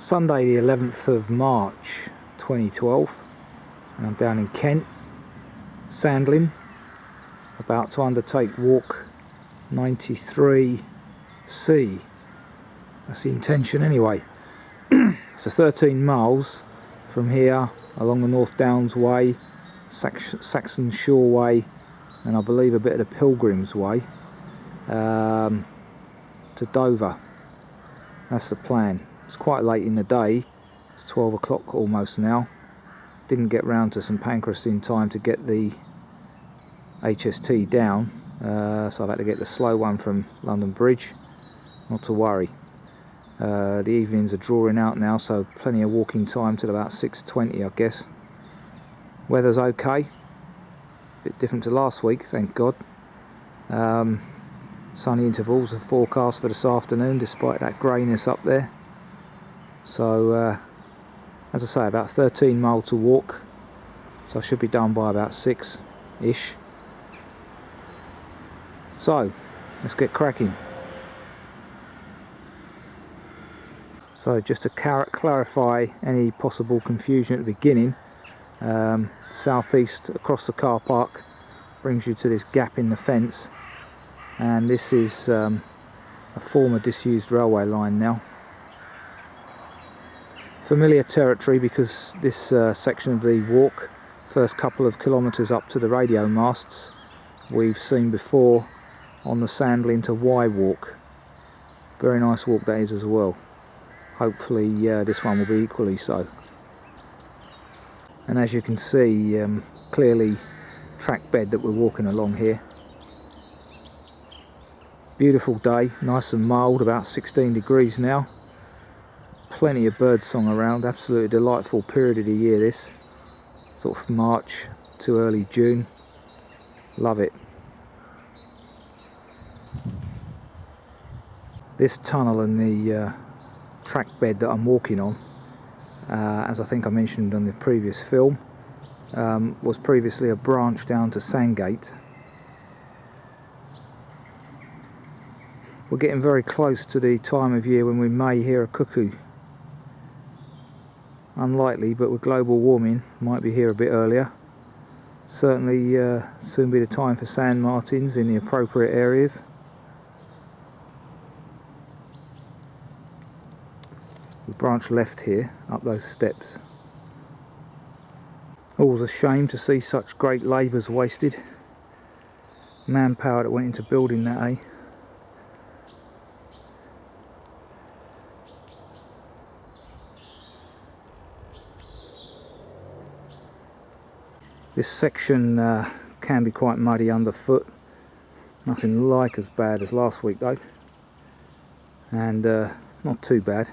Sunday the 11th of March 2012, and I'm down in Kent, Sandling, about to undertake walk 93C. That's the intention anyway. So 13 miles from here along the North Downs Way, Saxon Shore Way, and I believe a bit of the Pilgrim's Way to Dover. That's the plan. It's quite late in the day, it's 12 o'clock almost now. Didn't get round to St Pancras in time to get the HST down, so I've had to get the slow one from London Bridge. Not to worry. The evenings are drawing out now, so plenty of walking time till about 6:20 I guess. Weather's okay, bit different to last week, thank God. Sunny intervals are forecast for this afternoon despite that greyness up there. So as I say, about 13 miles to walk, so I should be done by about 6-ish. So let's get cracking. So just to clarify any possible confusion at the beginning, southeast across the car park brings you to this gap in the fence, and this is a former disused railway line now. Familiar territory because this section of the walk, first couple of kilometres up to the radio masts, we've seen before on the Sandling to Y walk. Very nice walk that is as well. Hopefully this one will be equally so. And as you can see, clearly track bed that we're walking along here. Beautiful day, nice and mild, about 16 degrees now. Plenty of birdsong around, absolutely delightful period of the year this. Sort of March to early June. Love it. This tunnel and the track bed that I'm walking on, as I think I mentioned on the previous film, was previously a branch down to Sandgate. We're getting very close to the time of year when we may hear a cuckoo. Unlikely, but with global warming, might be here a bit earlier. Certainly soon be the time for sand martins in the appropriate areas. We branch left here, up those steps. Always a shame to see such great labours wasted. Manpower that went into building that, eh? This section can be quite muddy underfoot. Nothing like as bad as last week though, and not too bad.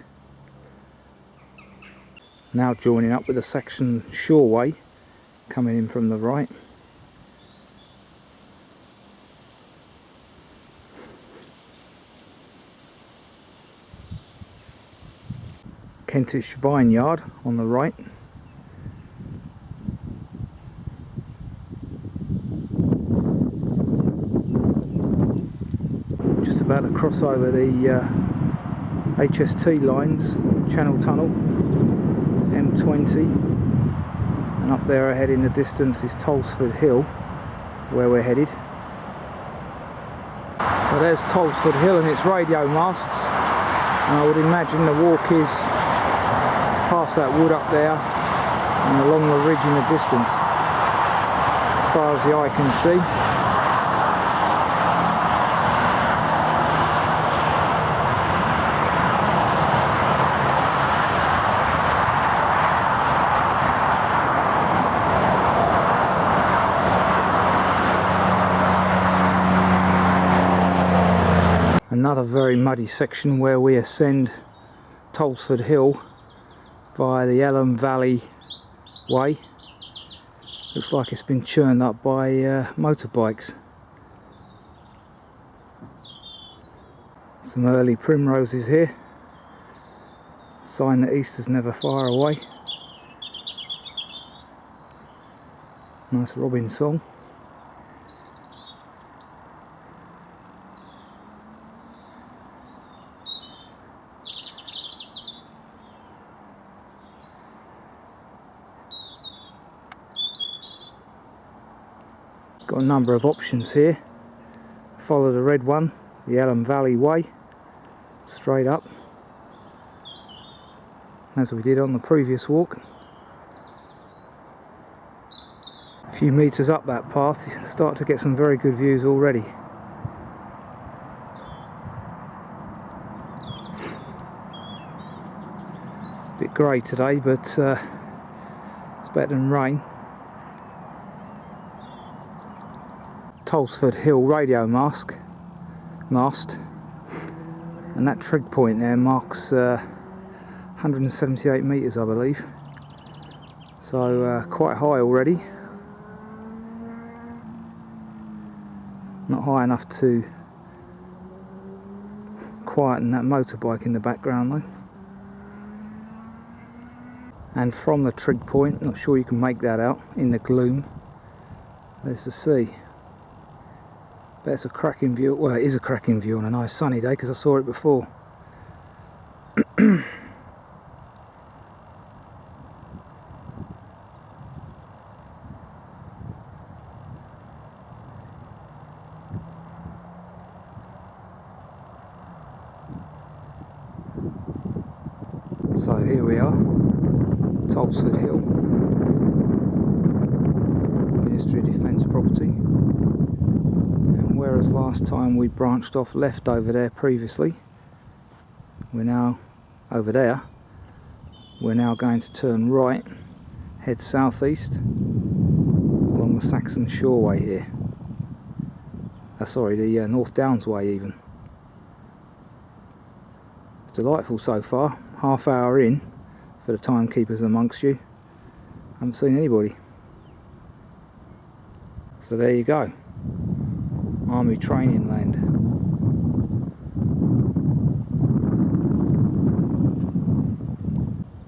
Now joining up with the Saxon Shore Way coming in from the right. Kentish Vineyard on the right. Just about to cross over the HST lines, Channel Tunnel, M20, and up there ahead in the distance is Tolsford Hill, where we're headed. So there's Tolsford Hill and its radio masts, and I would imagine the walk is past that wood up there and along the ridge in the distance, as far as the eye can see. Another very muddy section where we ascend Tolsford Hill via the Elham Valley way. Looks like it's been churned up by motorbikes. Some early primroses here, sign that Easter's never far away. Nice robin song. Got a number of options here. Follow the red one, the Elham Valley way, straight up, as we did on the previous walk. A few metres up that path, you start to get some very good views already. Bit grey today, but it's better than rain. Tolsford Hill radio mast, and that trig point there marks 178 metres, I believe, so quite high already. Not high enough to quieten that motorbike in the background though. And from the trig point, not sure you can make that out in the gloom, there's the sea. But it's a cracking view. Well, it is a cracking view on a nice sunny day because I saw it before. So here we are, Tolsford Hill, Ministry of Defence property. Whereas last time we branched off left over there previously, we're now over there. We're now going to turn right, head southeast along the Saxon Shore Way here. Sorry, the North Downs Way even. It's delightful so far. Half hour in for the timekeepers amongst you. Haven't seen anybody. So there you go. Army training land.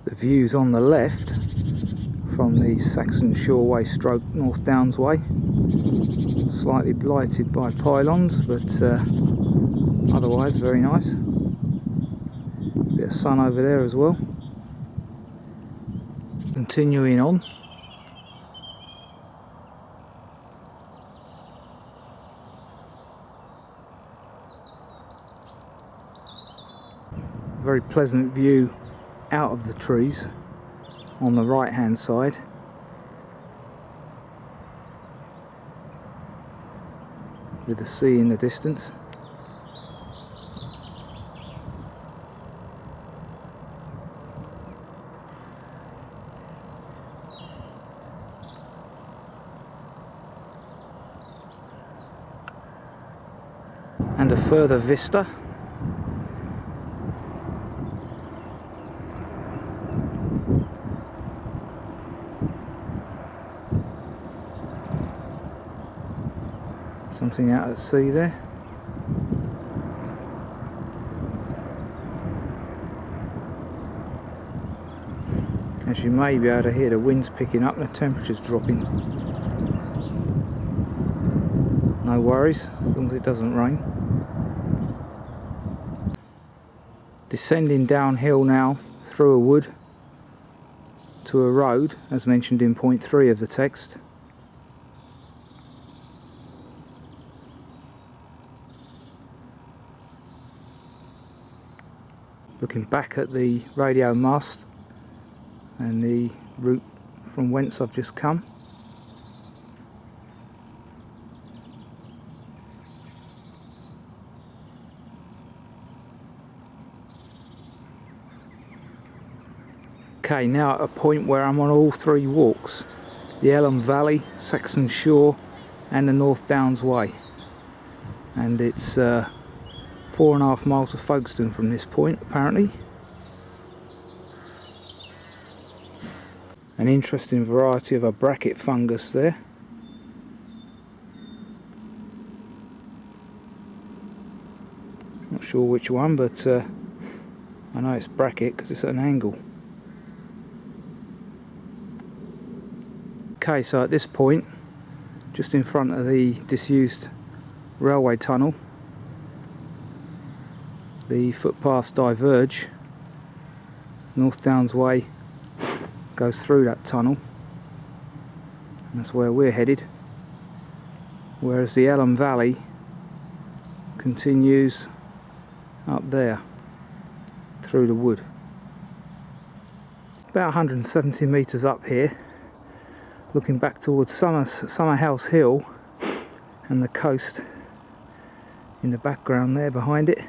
The views on the left from the Saxon Shore Way stroke North Downs Way, slightly blighted by pylons, but otherwise very nice. Bit of sun over there as well. Continuing on. Very pleasant view out of the trees on the right hand side. With the sea in the distance. And a further vista. Something out at sea there. As you may be able to hear, the wind's picking up and the temperature's dropping. No worries, as long as it doesn't rain. Descending downhill now through a wood to a road, as mentioned in point 3 of the text. Looking back at the radio mast and the route from whence I've just come. Okay, now at a point where I'm on all 3 walks, the Elham Valley, Saxon Shore and the North Downs Way, and it's 4.5 miles to Folkestone from this point apparently. An interesting variety of a bracket fungus there. Not sure which one, but I know it's bracket because it's at an angle. Okay, so at this point, just in front of the disused railway tunnel, the footpaths diverge. North Downs Way goes through that tunnel, and that's where we're headed. whereas the Elham Valley continues up there through the wood. About 170 metres up here, looking back towards Summerhouse Hill and the coast in the background there behind it.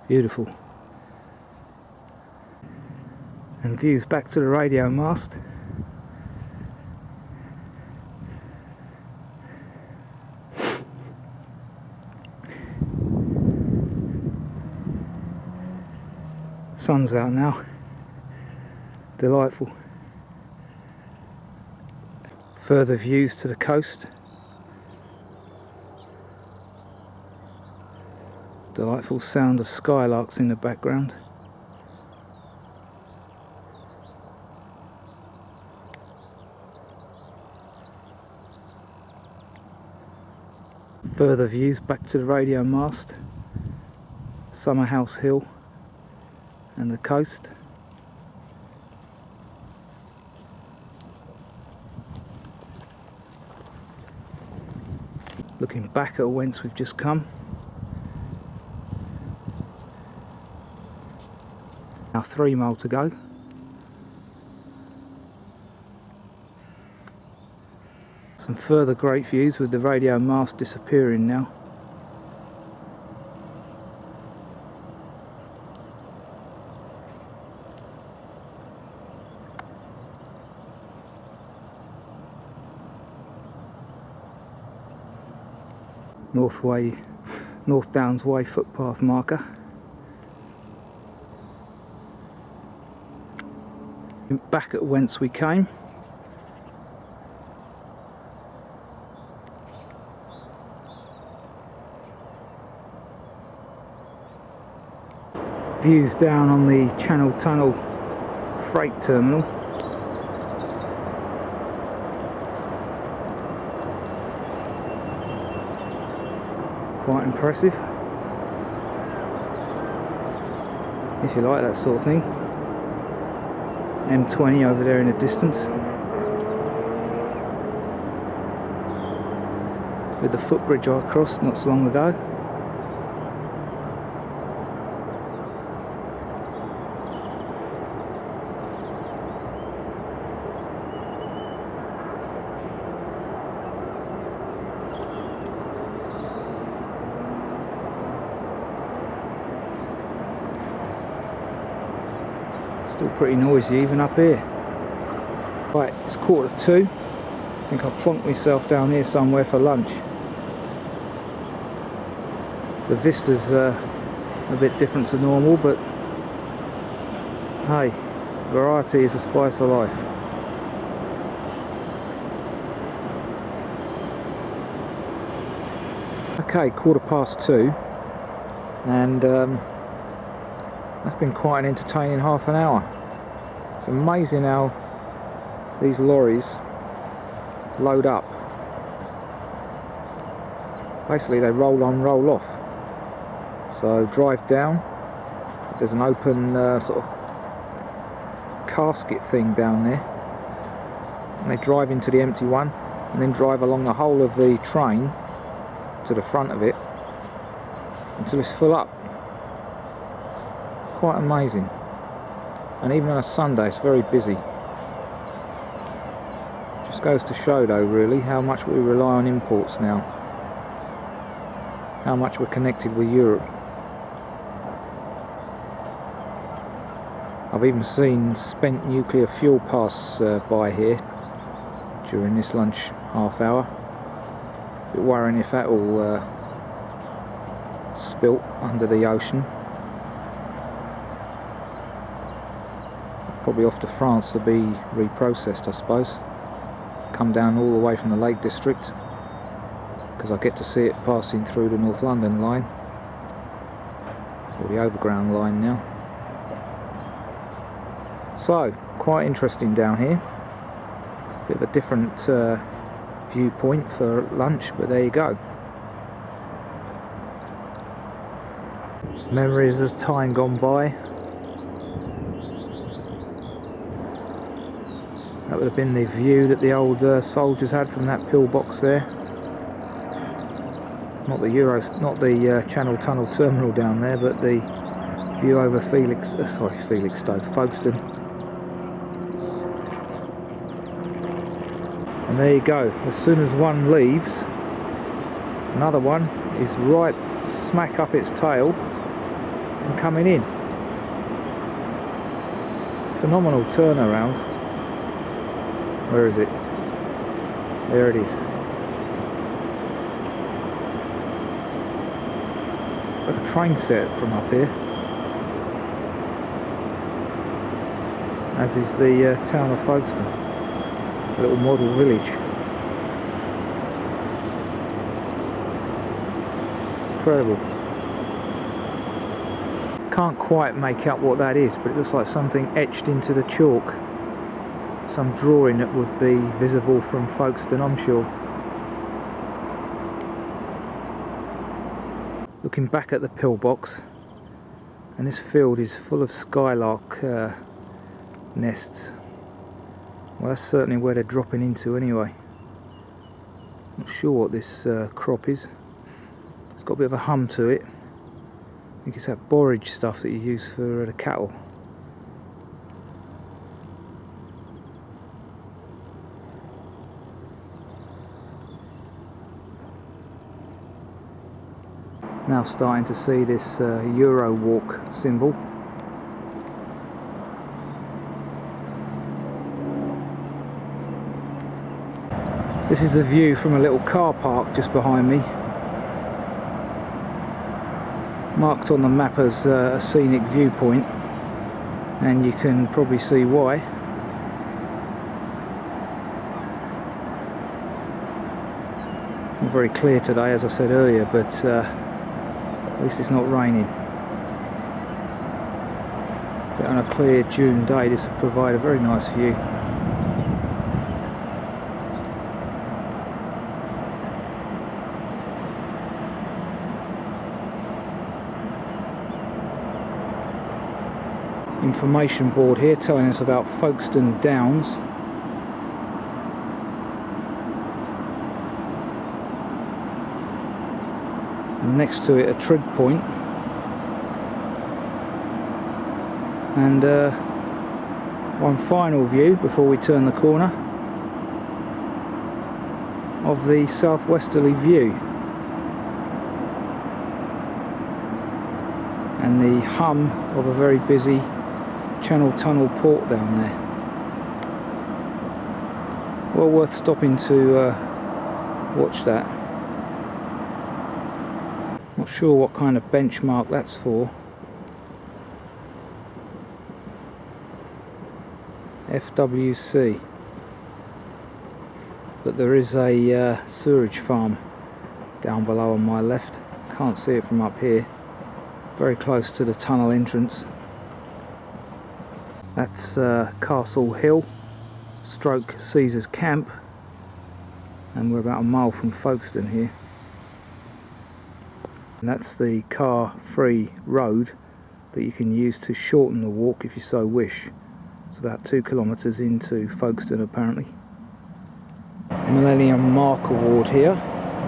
Beautiful. And views back to the radio mast. Sun's out now. Delightful. Further views to the coast. Delightful sound of skylarks in the background. Further views back to the radio mast, Summerhouse Hill and the coast. Looking back at whence we've just come. Now 3 mile to go. Some further great views with the radio mast disappearing now. North Downs Way footpath marker. Back at whence we came. Views down on the Channel Tunnel freight terminal. Quite impressive, if you like that sort of thing. M20 over there in the distance, with the footbridge I crossed not so long ago. Still pretty noisy even up here. Right, it's 1:45. I think I'll plonk myself down here somewhere for lunch. The vista's a bit different to normal, but hey, variety is the spice of life. Okay, 2:15, and that's been quite an entertaining half an hour. It's amazing how these lorries load up. Basically they roll on, roll off. So drive down, there's an open sort of casket thing down there, and they drive into the empty one and then drive along the whole of the train to the front of it until it's full up. Quite amazing. And even on a Sunday it's very busy. Just goes to show though really how much we rely on imports now, how much we're connected with Europe. I've even seen spent nuclear fuel pass by here during this lunch half hour. A bit worrying if that all spilt under the ocean. Probably off to France to be reprocessed, I suppose. Come down all the way from the Lake District, because I get to see it passing through the North London line, or the Overground line now. So, quite interesting down here. Bit of a different viewpoint for lunch, but there you go. Memories of time gone by. That would have been the view that the old soldiers had from that pillbox there. Not the Channel Tunnel terminal down there, but the view over Felixstowe, Folkestone. And there you go. As soon as one leaves, another one is right smack up its tail and coming in. Phenomenal turnaround. Where is it? There it is. It's like a train set from up here. As is the town of Folkestone. A little model village. Incredible. Can't quite make out what that is, but it looks like something etched into the chalk. Some drawing that would be visible from Folkestone, I'm sure. Looking back at the pillbox, and this field is full of skylark nests. Well, that's certainly where they're dropping into anyway. Not sure what this crop is. It's got a bit of a hum to it. I think it's that borage stuff that you use for the cattle. Now starting to see this Euro walk symbol. This is the view from a little car park just behind me. Marked on the map as a scenic viewpoint, and you can probably see why. Not very clear today, as I said earlier, but at least it's not raining. But on a clear June day, this would provide a very nice view. Information board here telling us about Folkestone Downs. And next to it a trig point. And one final view before we turn the corner of the southwesterly view. And the hum of a very busy Channel Tunnel port down there. Well worth stopping to watch that. Not sure what kind of benchmark that's for. SWC. But there is a sewerage farm down below on my left. Can't see it from up here. Very close to the tunnel entrance. That's Castle Hill, stroke Caesar's Camp, and we're about a mile from Folkestone here. And that's the car-free road that you can use to shorten the walk if you so wish. It's about 2 kilometres into Folkestone apparently. Millennium Mark Award here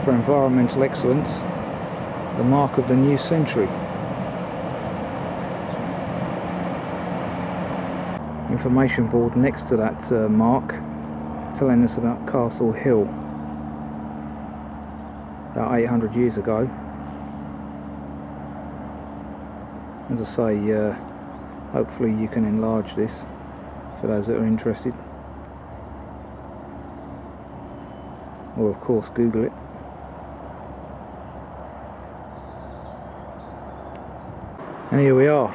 for environmental excellence, the mark of the new century. Information board next to that mark telling us about Castle Hill, about 800 years ago. As I say, hopefully you can enlarge this for those that are interested, or of course Google it. And here we are,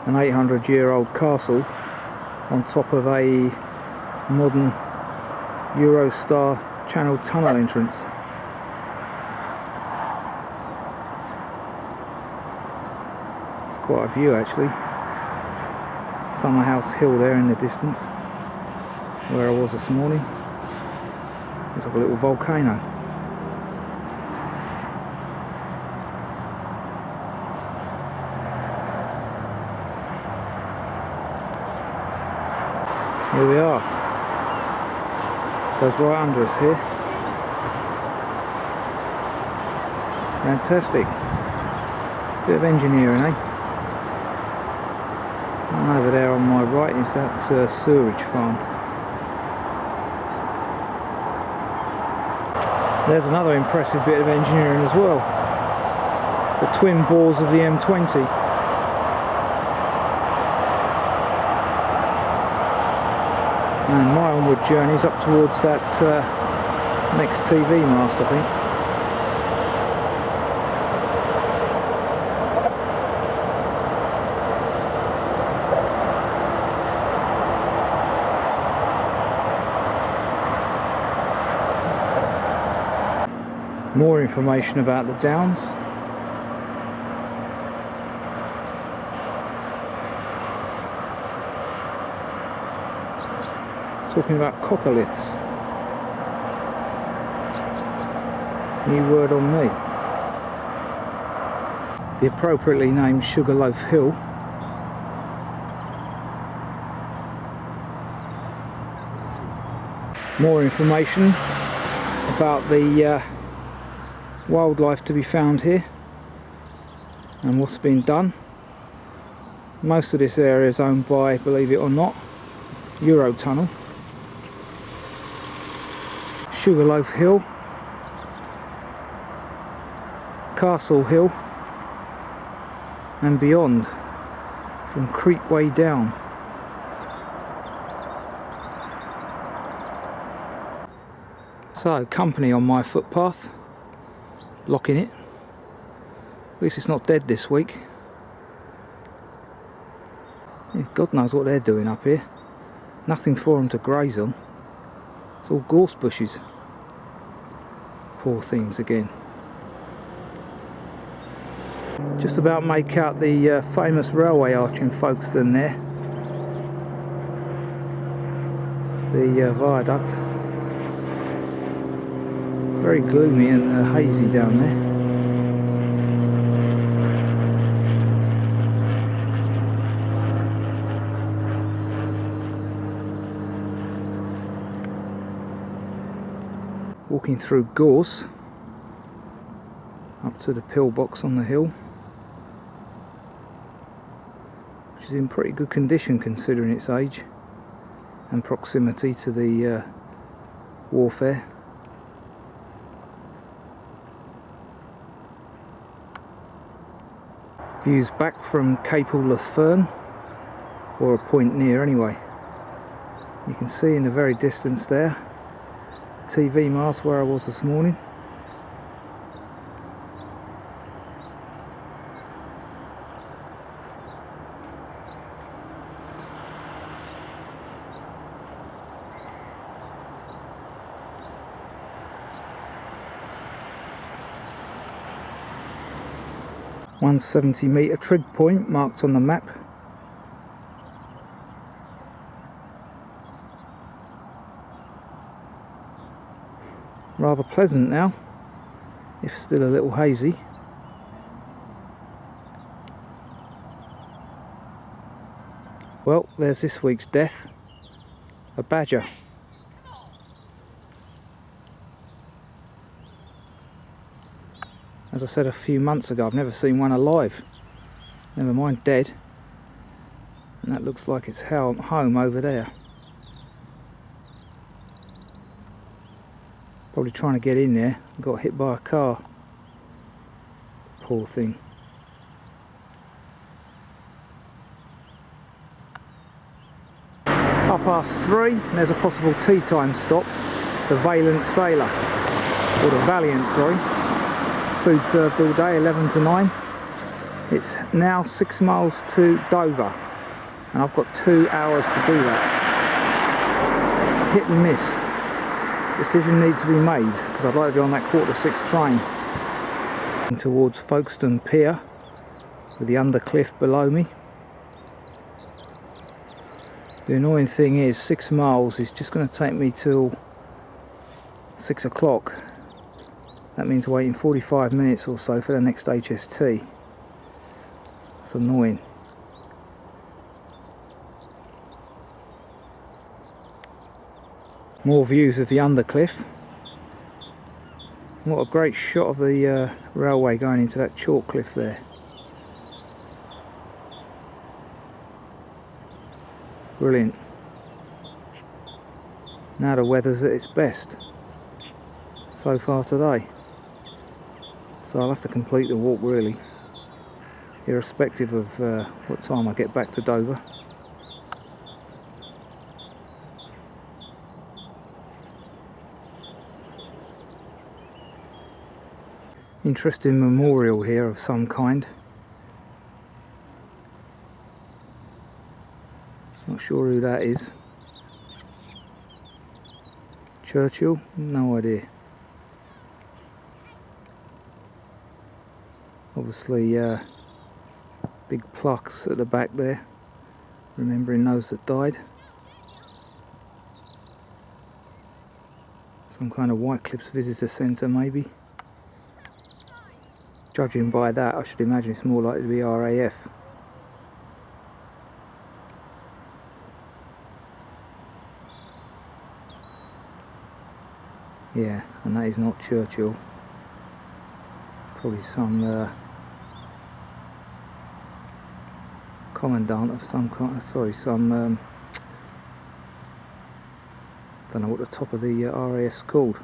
an 800-year-old castle on top of a modern Eurostar Channel Tunnel entrance. It's quite a view actually. Summerhouse Hill there in the distance, where I was this morning. Looks like a little volcano. Here we are. Goes right under us here. Fantastic. Bit of engineering, eh? And over there on my right is that sewerage farm. There's another impressive bit of engineering as well. The twin bores of the M20. And my onward journey is up towards that next TV mast, I think. More information about the Downs. Talking about coccoliths. New word on me. The appropriately named Sugarloaf Hill. More information about the wildlife to be found here and what's been done. Most of this area is owned by, believe it or not, Eurotunnel. Sugarloaf Hill, Castle Hill, and beyond from Creek Way down. So, company on my footpath, blocking it. At least it's not dead this week. Yeah, God knows what they're doing up here. Nothing for them to graze on. It's all gorse bushes. Poor things again. Just about make out the famous railway arch in Folkestone there. The viaduct. Very gloomy and hazy down there. Walking through gorse up to the pillbox on the hill, which is in pretty good condition considering its age and proximity to the warfare. Views back from Capel-le-Ferne, or a point near anyway. You can see in the very distance there the TV mast where I was this morning. One 70-metre trig point marked on the map. Rather pleasant now, if still a little hazy. Well, there's this week's death, a badger. As I said a few months ago, I've never seen one alive, never mind dead. And that looks like it's home over there. Probably trying to get in there, got hit by a car. Poor thing. Past 3, and there's a possible tea time stop, the Valiant Sailor, or the Valiant, sorry. Food served all day, 11 to 9. It's now 6 miles to Dover, and I've got 2 hours to do that. Hit and miss. Decision needs to be made, because I'd like to be on that 6:15 train. Towards Folkestone Pier, with the undercliff below me. The annoying thing is 6 miles is just going to take me till 6 o'clock. That means waiting 45 minutes or so for the next HST. That's annoying. More views of the undercliff. What a great shot of the railway going into that chalk cliff there. Brilliant. Now the weather's at its best so far today. So I'll have to complete the walk really, irrespective of what time I get back to Dover. Interesting memorial here of some kind. Not sure who that is. Churchill? No idea. Obviously big plaques at the back there, remembering those that died. Some kind of Whitecliffs visitor centre maybe. Judging by that, I should imagine it's more likely to be RAF. Yeah, and that is not Churchill. Probably some commandant of some kind. Sorry, some don't know what the top of the RAF's called.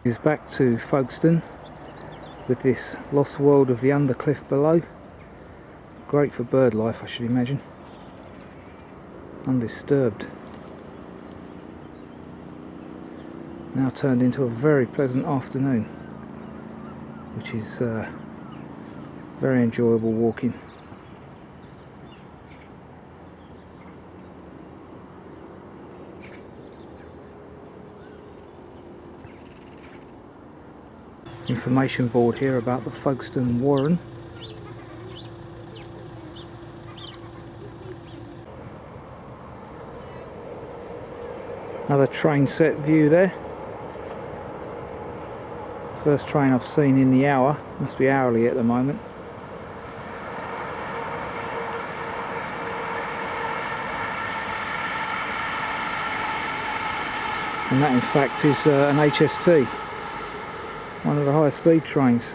Is back to Folkestone with this lost world of the undercliff below. Great for bird life, I should imagine. Undisturbed. Now turned into a very pleasant afternoon, which is very enjoyable walking. Information board here about the Folkestone Warren. Another train set view there. First train I've seen in the hour. Must be hourly at the moment. And that in fact is an HST. One of the higher speed trains,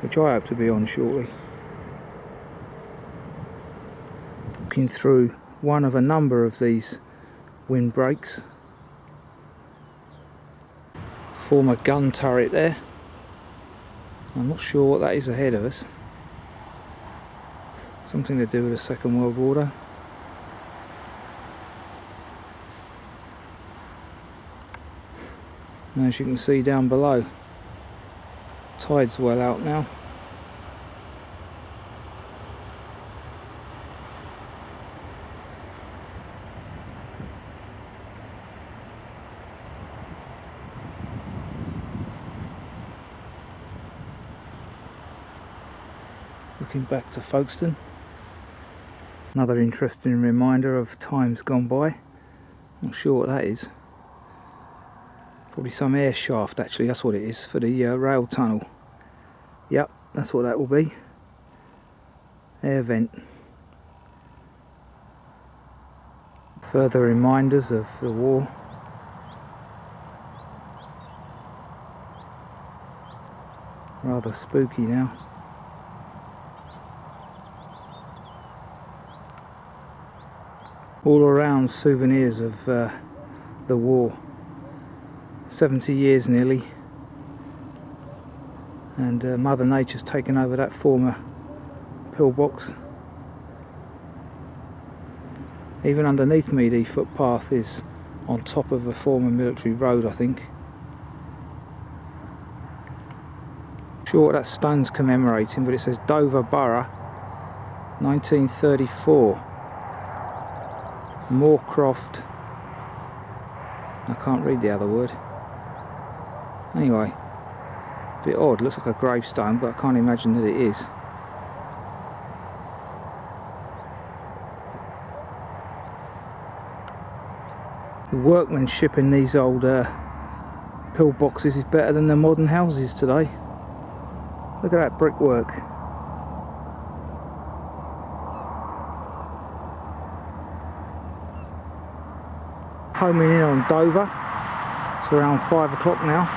which I hope to be on shortly. Looking through one of a number of these windbreaks. Former gun turret there. I'm not sure what that is ahead of us. Something to do with the Second World War though. And as you can see down below, tide's well out now. Looking back to Folkestone. Another interesting reminder of times gone by. Not sure what that is. Probably some air shaft actually, that's what it is, for the rail tunnel. Yep, that's what that will be. Air vent. Further reminders of the war. Rather spooky now. All around souvenirs of the war. 70 years nearly, and Mother Nature's taken over that former pillbox. Even underneath me the footpath is on top of a former military road, I think. Sure what that stone's commemorating, but it says Dover Borough 1934 Moorcroft. I can't read the other word. Anyway, a bit odd, looks like a gravestone, but I can't imagine that it is. The workmanship in these old pillboxes is better than the modern houses today. Look at that brickwork. Homing in on Dover. It's around 5 o'clock now.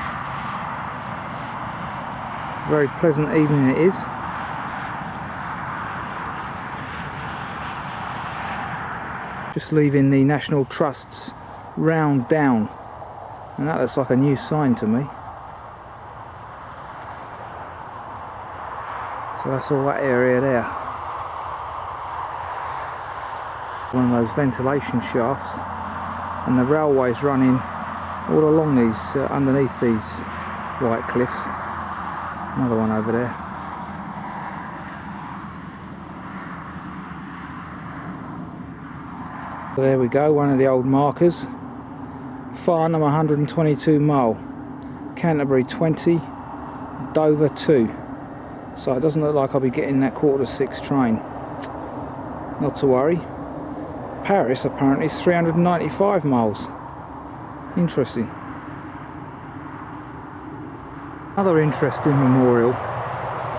Very pleasant evening it is. Just leaving the National Trust's round down, and that looks like a new sign to me. So that's all that area there. One of those ventilation shafts, and the railway's running all along these, underneath these white cliffs. Another one over there. So there we go, one of the old markers. Farnham 122 mile, Canterbury 20, Dover 2. So it doesn't look like I'll be getting that 6:15 train. Not to worry. Paris apparently is 395 miles. Interesting. Another interesting memorial.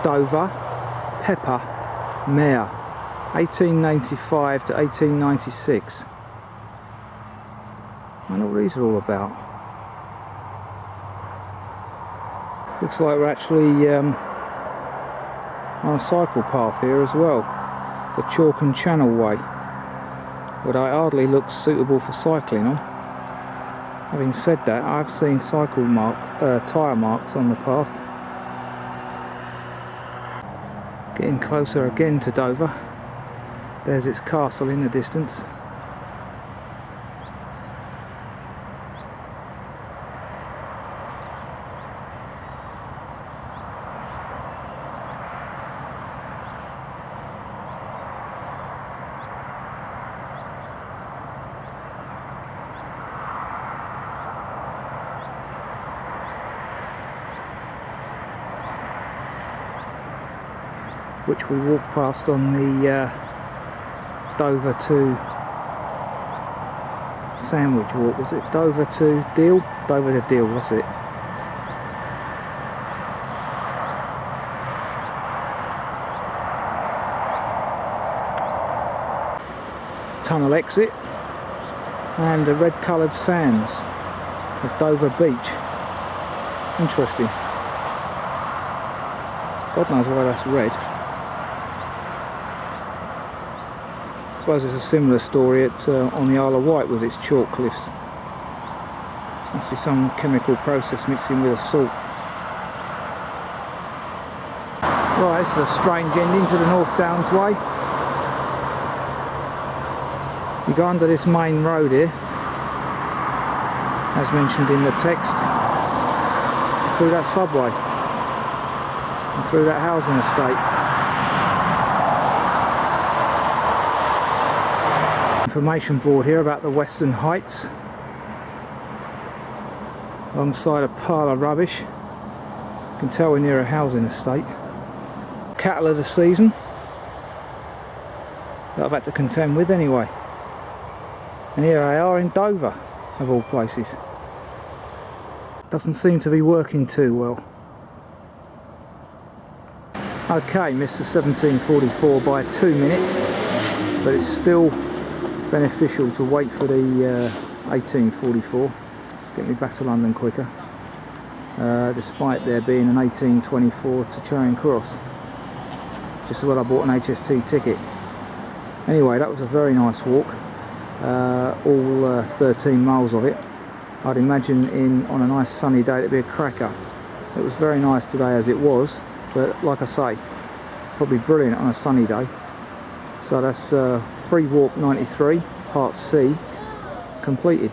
Dover, Pepper, Mayor, 1895 to 1896. I wonder what these are all about. Looks like we're actually on a cycle path here as well. The Chalk and Channel Way. But it hardly looks suitable for cycling on. Having said that, I've seen tyre marks on the path. Getting closer again to Dover. There's its castle in the distance. Which we walked past on the Dover to Sandwich Walk. Was it Dover to Deal? Dover to Deal, that's it. Tunnel exit and the red coloured sands of Dover Beach. Interesting. God knows why that's red. I suppose it's a similar story on the Isle of Wight with its chalk cliffs. Must be some chemical process mixing with a salt. Right, this is a strange ending to the North Downs Way. You go under this main road here, as mentioned in the text, through that subway and through that housing estate. Information board here about the Western Heights, alongside a pile of rubbish. You can tell we're near a housing estate. Cattle of the season that I've had to contend with anyway. And here they are in Dover, of all places. Doesn't seem to be working too well. Okay, missed the 1744 by 2 minutes, but it's still beneficial to wait for the 1844, get me back to London quicker, despite there being an 1824 to Charing Cross, just as well I bought an HST ticket. Anyway, that was a very nice walk, all 13 miles of it. I'd imagine on a nice sunny day it'd be a cracker. It was very nice today as it was, but like I say, probably brilliant on a sunny day. So that's Free Walk 93, Part C, completed.